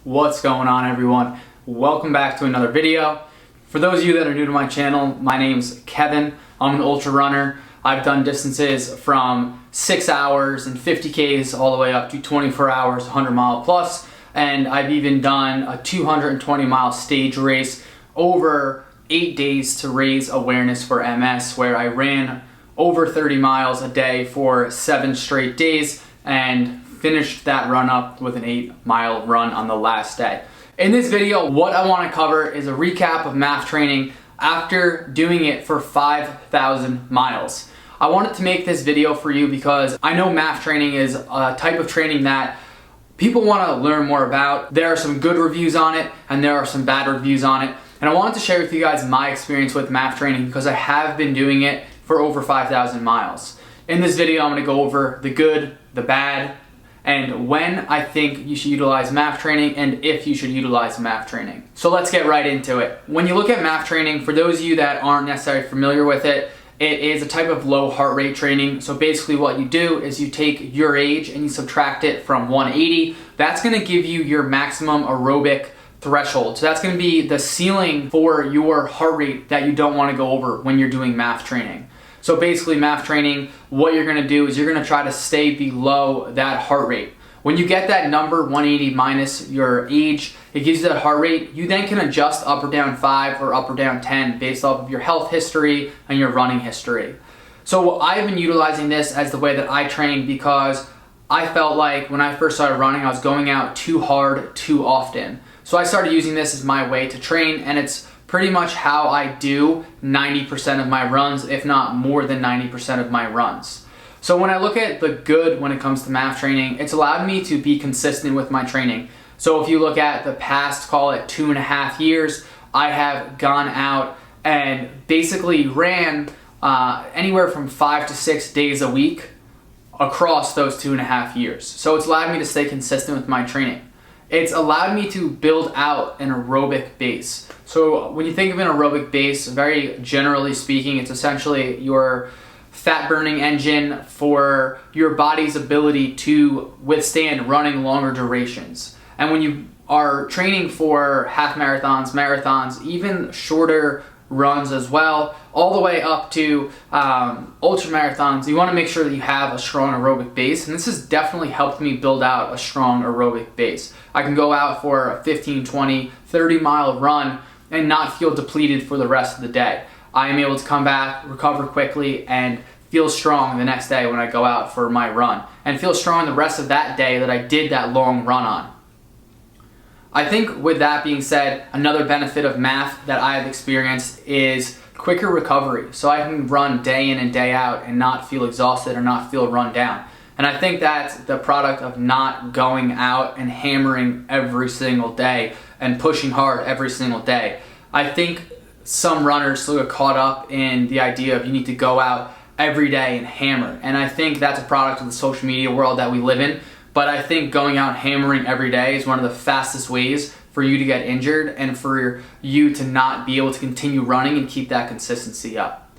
What's going on, everyone? Welcome back to another video. For those of you that are new to my channel, my name's Kevin. I'm an ultra runner. I've done distances from 6 hours and 50Ks all the way up to 24 hours, 100 mile plus. And I've even done a 220 mile stage race over 8 days to raise awareness for MS, where I ran over 30 miles a day for 7 straight days and finished that run up with an 8-mile run on the last day. In this video, what I want to cover is a recap of MAF training after doing it for 5,000 miles. I wanted to make this video for you because I know MAF training is a type of training that people want to learn more about. There are some good reviews on it and there are some bad reviews on it. And I wanted to share with you guys my experience with MAF training because I have been doing it for over 5,000 miles. In this video, I'm going to go over the good, the bad, and when I think you should utilize MAF training and if you should utilize MAF training. So let's get right into it. When you look at MAF training, for those of you that aren't necessarily familiar with it, it is a type of low heart rate training. So basically what you do is you take your age and you subtract it from 180. That's going to give you your maximum aerobic threshold. So that's going to be the ceiling for your heart rate that you don't want to go over when you're doing MAF training. So basically MAF training, what you're gonna do is you're gonna try to stay below that heart rate. When you get that number, 180 minus your age, it gives you that heart rate. You then can adjust up or down 5 or up or down 10 based off of your health history and your running history. So I've been utilizing this as the way that I train because I felt like when I first started running, I was going out too hard, too often. So I started using this as my way to train, and it's pretty much how I do 90% of my runs, if not more than 90% of my runs. So when I look at the good when it comes to MAF training, it's allowed me to be consistent with my training. So if you look at the past, call it 2.5 years, I have gone out and basically ran anywhere from 5 to 6 days a week across those 2.5 years. So it's allowed me to stay consistent with my training. It's allowed me to build out an aerobic base. So when you think of an aerobic base, very generally speaking, it's essentially your fat burning engine for your body's ability to withstand running longer durations. And when you are training for half marathons, marathons, even shorter runs as well, all the way up to ultra marathons, you want to make sure that you have a strong aerobic base, and this has definitely helped me build out a strong aerobic base. I can go out for a 15, 20, 30 mile run and not feel depleted for the rest of the day. I am able to come back, recover quickly, and feel strong the next day when I go out for my run, and feel strong the rest of that day that I did that long run on. I think with that being said, another benefit of MAF that I have experienced is quicker recovery. So I can run day in and day out and not feel exhausted or not feel run down. And I think that's the product of not going out and hammering every single day and pushing hard every single day. I think some runners still get caught up in the idea of you need to go out every day and hammer. And I think that's a product of the social media world that we live in. But I think going out hammering every day is one of the fastest ways for you to get injured and for you to not be able to continue running and keep that consistency up.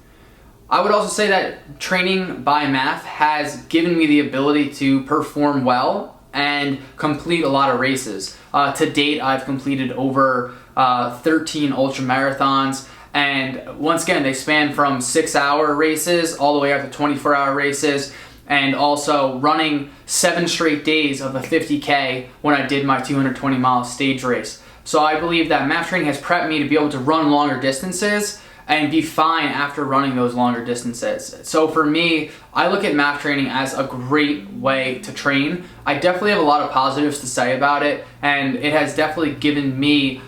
I would also say that training by MAF has given me the ability to perform well and complete a lot of races. To date, I've completed over 13 ultra marathons, and once again, they span from 6-hour races all the way up to 24-hour races, and also running 7 straight days of a 50K when I did my 220 mile stage race. So I believe that MAF training has prepped me to be able to run longer distances and be fine after running those longer distances. So for me, I look at MAF training as a great way to train. I definitely have a lot of positives to say about it, and it has definitely given me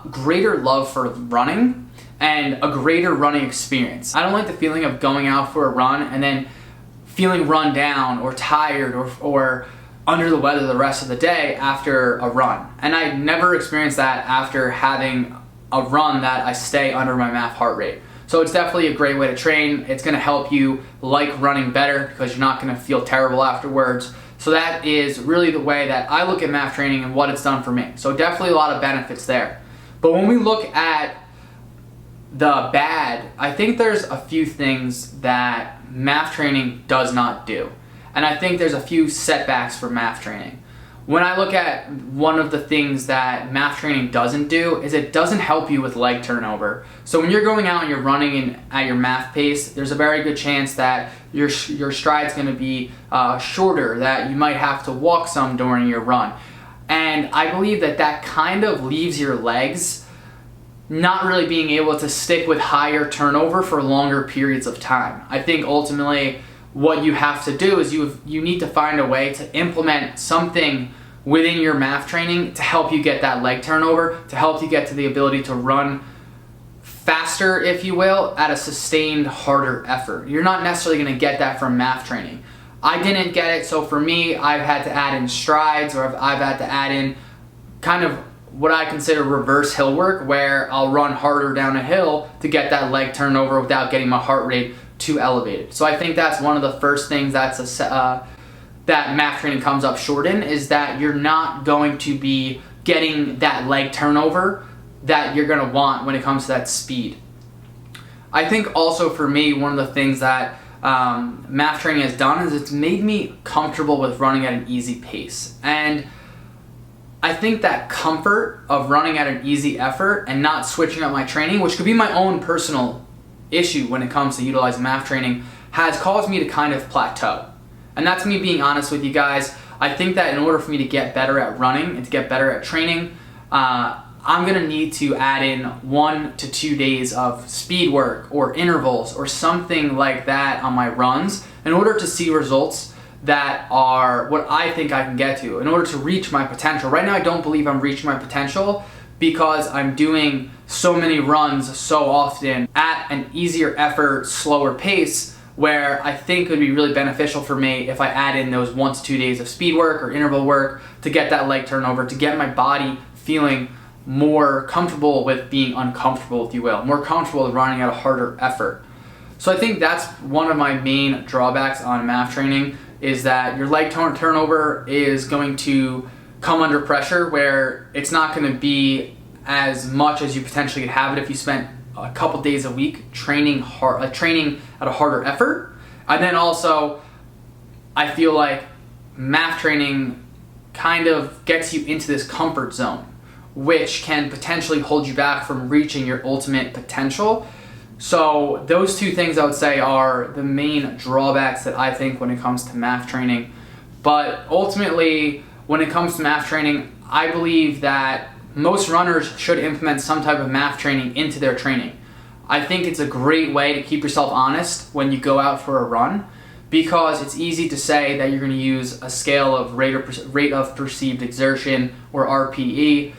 greater love for running and a greater running experience. I don't like the feeling of going out for a run and then feeling run down or tired or under the weather the rest of the day after a run. And I never experienced that after having a run that I stay under my MAF heart rate. So it's definitely a great way to train. It's gonna help you like running better because you're not gonna feel terrible afterwards. So that is really the way that I look at MAF training and what it's done for me. So definitely a lot of benefits there. But when we look at the bad, I think there's a few things that MAF training does not do. And I think there's a few setbacks for MAF training. when I look at one of the things that MAF training doesn't do is it doesn't help you with leg turnover. So when you're going out and you're running at your MAF pace, there's a very good chance that your stride's going to be shorter, that you might have to walk some during your run. And I believe that that kind of leaves your legs not really being able to stick with higher turnover for longer periods of time. I think ultimately what you have to do is you need to find a way to implement something within your MAF training to help you get that leg turnover, to help you get to the ability to run faster, if you will, at a sustained, harder effort. You're not necessarily going to get that from MAF training. I didn't get it, so for me, I've had to add in strides, or I've had to add in kind of what I consider reverse hill work, where I'll run harder down a hill to get that leg turnover without getting my heart rate too elevated. So I think that's one of the first things that MAF training comes up short in, is that you're not going to be getting that leg turnover that you're going to want when it comes to that speed. I think also for me, one of the things that MAF training has done is it's made me comfortable with running at an easy pace. And I think that comfort of running at an easy effort and not switching up my training, which could be my own personal issue when it comes to utilizing MAF training, has caused me to kind of plateau. And that's me being honest with you guys. I think that in order for me to get better at running and to get better at training, I'm gonna need to add in 1 to 2 days of speed work or intervals or something like that on my runs in order to see results that are what I think I can get to, in order to reach my potential. Right now I don't believe I'm reaching my potential because I'm doing so many runs so often at an easier effort, slower pace, where I think it would be really beneficial for me if I add in those 1 to 2 days of speed work or interval work to get that leg turnover, to get my body feeling more comfortable with being uncomfortable, if you will, more comfortable with running at a harder effort. So I think that's one of my main drawbacks on MAF training, is that your leg turnover is going to come under pressure, where it's not going to be as much as you potentially could have it if you spent a couple days a week training at a harder effort. And then also, I feel like MAF training kind of gets you into this comfort zone, which can potentially hold you back from reaching your ultimate potential. So those two things I would say are the main drawbacks that I think when it comes to MAF training. But ultimately, when it comes to MAF training, I believe that most runners should implement some type of MAF training into their training. I think it's a great way to keep yourself honest when you go out for a run, because it's easy to say that you're going to use a scale of rate of perceived exertion, or RPE,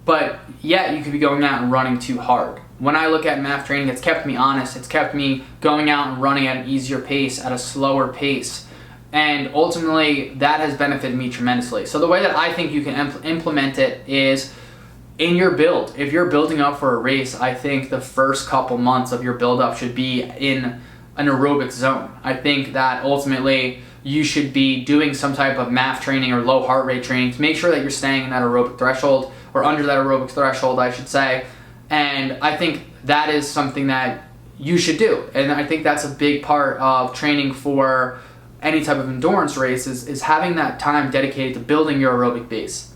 but yet you could be going out and running too hard. When I look at MAF training, it's kept me honest. It's kept me going out and running at an easier pace, at a slower pace. And ultimately, that has benefited me tremendously. So the way that I think you can implement it is in your build. If you're building up for a race, I think the first couple months of your build up should be in an aerobic zone. I think that ultimately you should be doing some type of MAF training or low heart rate training to make sure that you're staying in that aerobic threshold, or under that aerobic threshold, I should say. And I think that is something that you should do. And I think that's a big part of training for any type of endurance race, is having that time dedicated to building your aerobic base.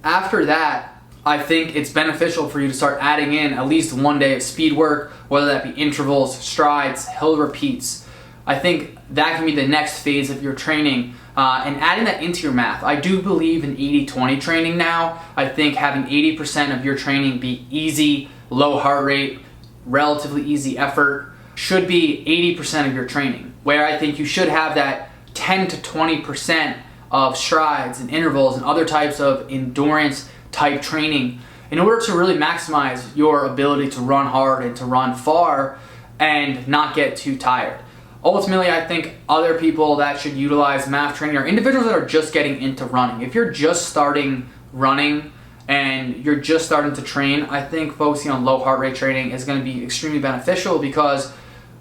After that, I think it's beneficial for you to start adding in at least 1 day of speed work, whether that be intervals, strides, hill repeats. I think that can be the next phase of your training, and adding that into your MAF. I do believe in 80-20 training now. I think having 80% of your training be easy, low heart rate, relatively easy effort should be 80% of your training, where I think you should have that 10 to 20% of strides and intervals and other types of endurance type training in order to really maximize your ability to run hard and to run far and not get too tired. Ultimately, I think other people that should utilize MAF training are individuals that are just getting into running. If you're just starting running and you're just starting to train, I think focusing on low heart rate training is going to be extremely beneficial, because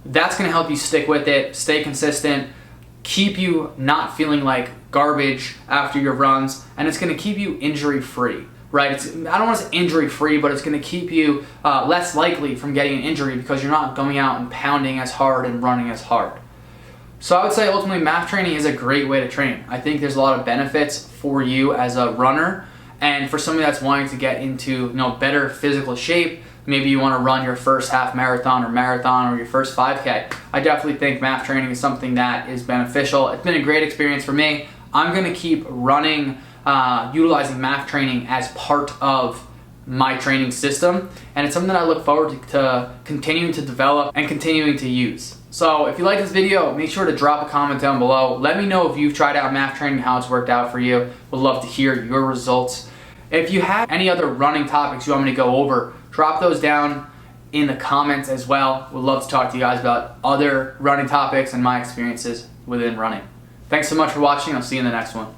that's going to help you stick with it, stay consistent, keep you not feeling like garbage after your runs, and it's going to keep you injury free. Right? I don't want to say injury free, but it's going to keep you less likely from getting an injury, because you're not going out and pounding as hard and running as hard. So I would say ultimately MAF training is a great way to train. I think there's a lot of benefits for you as a runner, and for somebody that's wanting to get into better physical shape. Maybe you want to run your first half marathon or your first 5K. I definitely think MAF training is something that is beneficial. It's been a great experience for me. I'm going to keep running, utilizing MAF training as part of my training system, and it's something that I look forward to continuing to develop and continuing to use. So if you like this video, make sure to drop a comment down below. Let me know if you've tried out MAF training, how it's worked out for you. Would love to hear your results. If you have any other running topics you want me to go over, drop those down in the comments as well. Would love to talk to you guys about other running topics and my experiences within running. Thanks so much for watching. I'll see you in the next one.